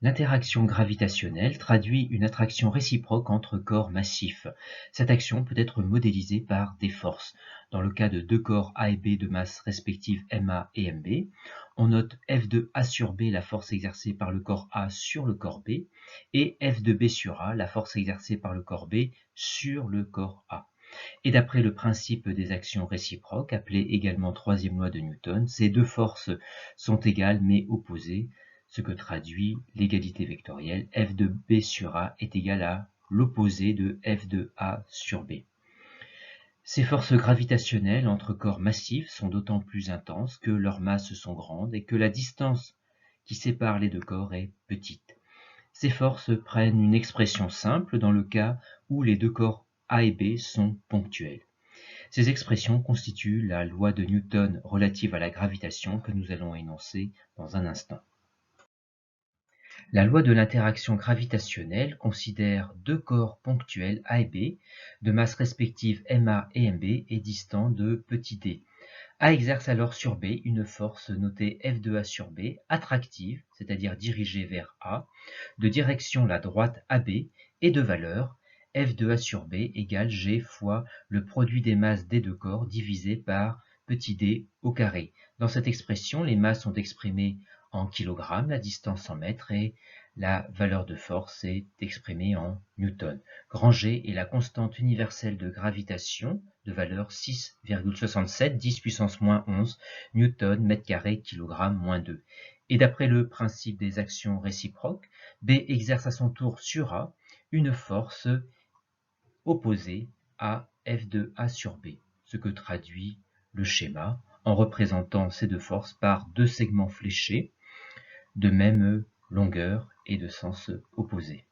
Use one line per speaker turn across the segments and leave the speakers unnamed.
L'interaction gravitationnelle traduit une attraction réciproque entre corps massifs. Cette action peut être modélisée par des forces. Dans le cas de deux corps A et B de masse respective MA et MB, on note F de A sur B, la force exercée par le corps A sur le corps B, et F de B sur A, la force exercée par le corps B sur le corps A. Et d'après le principe des actions réciproques, appelé également troisième loi de Newton, ces deux forces sont égales mais opposées, ce que traduit l'égalité vectorielle. F de B sur A est égal à l'opposé de F de A sur B. Ces forces gravitationnelles entre corps massifs sont d'autant plus intenses que leurs masses sont grandes et que la distance qui sépare les deux corps est petite. Ces forces prennent une expression simple dans le cas où les deux corps A et B sont ponctuels. Ces expressions constituent la loi de Newton relative à la gravitation que nous allons énoncer dans un instant. La loi de l'interaction gravitationnelle considère deux corps ponctuels A et B, de masse respective MA et MB et distants de petit d. A exerce alors sur B une force notée F de A sur B, attractive, c'est-à-dire dirigée vers A, de direction la droite AB et de valeur F de A sur B égale G fois le produit des masses des deux corps divisé par petit d au carré. Dans cette expression, les masses sont exprimées en kilogrammes, la distance en mètres et la valeur de force est exprimée en newton. Grand G est la constante universelle de gravitation de valeur 6,67, 10 puissance moins 11, newton, mètre carré, kilogramme, moins 2. Et d'après le principe des actions réciproques, B exerce à son tour sur A une force opposée à F de A sur B, ce que traduit le schéma en représentant ces deux forces par deux segments fléchés de même longueur et de sens opposé.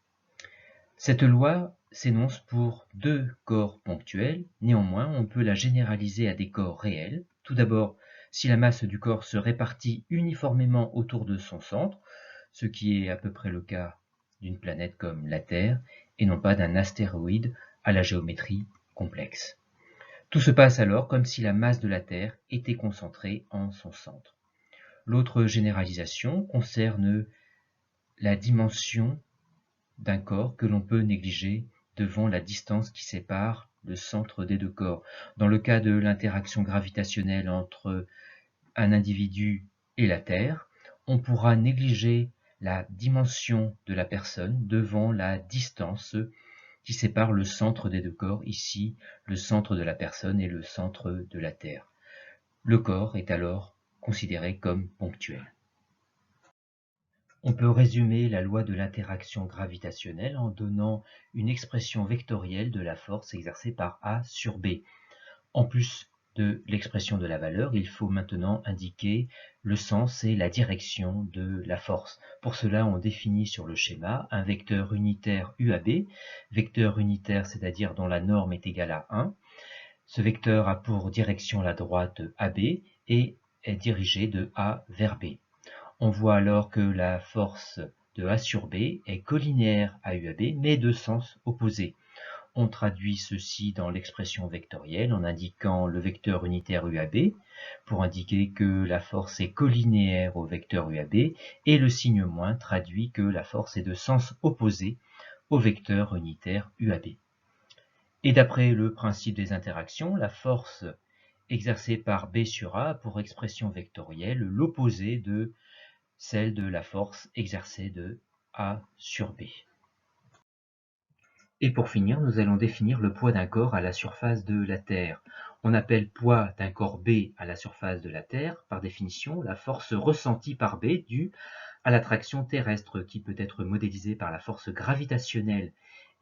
Cette loi s'énonce pour deux corps ponctuels, néanmoins on peut la généraliser à des corps réels. Tout d'abord, si la masse du corps se répartit uniformément autour de son centre, ce qui est à peu près le cas d'une planète comme la Terre, et non pas d'un astéroïde à la géométrie complexe. Tout se passe alors comme si la masse de la Terre était concentrée en son centre. L'autre généralisation concerne la dimension d'un corps que l'on peut négliger devant la distance qui sépare le centre des deux corps. Dans le cas de l'interaction gravitationnelle entre un individu et la Terre, on pourra négliger la dimension de la personne devant la distance qui sépare le centre des deux corps, ici le centre de la personne et le centre de la Terre. Le corps est alors considéré comme ponctuel. On peut résumer la loi de l'interaction gravitationnelle en donnant une expression vectorielle de la force exercée par A sur B. En plus de l'expression de la valeur, il faut maintenant indiquer le sens et la direction de la force. Pour cela, on définit sur le schéma un vecteur unitaire UAB, vecteur unitaire c'est-à-dire dont la norme est égale à 1. Ce vecteur a pour direction la droite AB et est dirigé de A vers B. On voit alors que la force de A sur B est collinéaire à UAB, mais de sens opposé. On traduit ceci dans l'expression vectorielle en indiquant le vecteur unitaire UAB pour indiquer que la force est collinéaire au vecteur UAB et le signe moins traduit que la force est de sens opposé au vecteur unitaire UAB. Et d'après le principe des interactions, la force exercée par B sur A a pour expression vectorielle l'opposé de celle de la force exercée de A sur B. Et pour finir, nous allons définir le poids d'un corps à la surface de la Terre. On appelle poids d'un corps B à la surface de la Terre, par définition, la force ressentie par B due à l'attraction terrestre qui peut être modélisée par la force gravitationnelle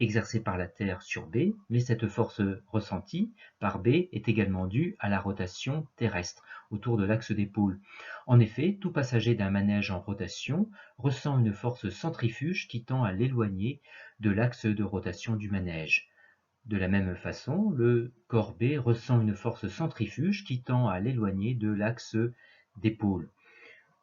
exercée par la Terre sur B, mais cette force ressentie par B est également due à la rotation terrestre autour de l'axe des pôles. En effet, tout passager d'un manège en rotation ressent une force centrifuge qui tend à l'éloigner de l'axe de rotation du manège. De la même façon, le corps B ressent une force centrifuge qui tend à l'éloigner de l'axe des pôles.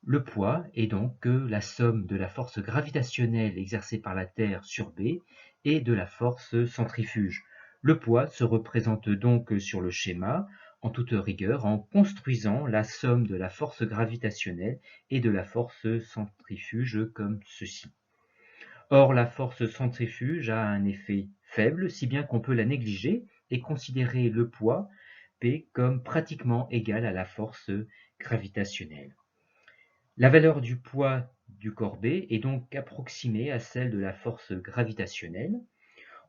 Le poids est donc la somme de la force gravitationnelle exercée par la Terre sur B et de la force centrifuge. Le poids se représente donc sur le schéma en toute rigueur en construisant la somme de la force gravitationnelle et de la force centrifuge comme ceci. Or, la force centrifuge a un effet faible, si bien qu'on peut la négliger et considérer le poids P comme pratiquement égal à la force gravitationnelle. La valeur du poids du corps B est donc approximée à celle de la force gravitationnelle.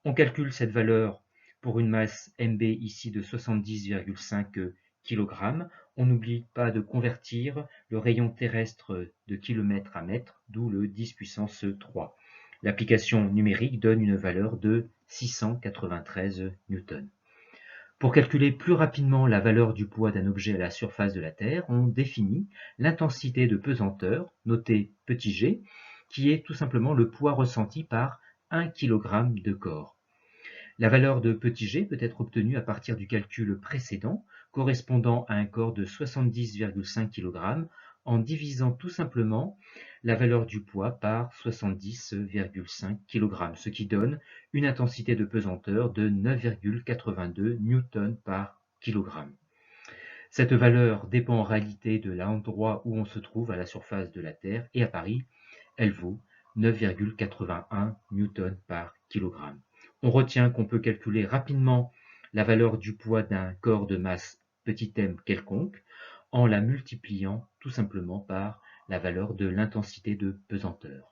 On calcule cette valeur pour une masse mb ici de 70,5 kg. On n'oublie pas de convertir le rayon terrestre de kilomètre à mètre, d'où le 10 puissance 3. L'application numérique donne une valeur de 693 newtons. Pour calculer plus rapidement la valeur du poids d'un objet à la surface de la Terre, on définit l'intensité de pesanteur, notée petit g, qui est tout simplement le poids ressenti par 1 kg de corps. La valeur de petit g peut être obtenue à partir du calcul précédent, correspondant à un corps de 70,5 kg, en divisant tout simplement la valeur du poids par 70,5 kg, ce qui donne une intensité de pesanteur de 9,82 Newton par kg. Cette valeur dépend en réalité de l'endroit où on se trouve à la surface de la Terre, et à Paris, elle vaut 9,81 Newton par kg. On retient qu'on peut calculer rapidement la valeur du poids d'un corps de masse petit m quelconque en la multipliant tout simplement par la valeur de l'intensité de pesanteur.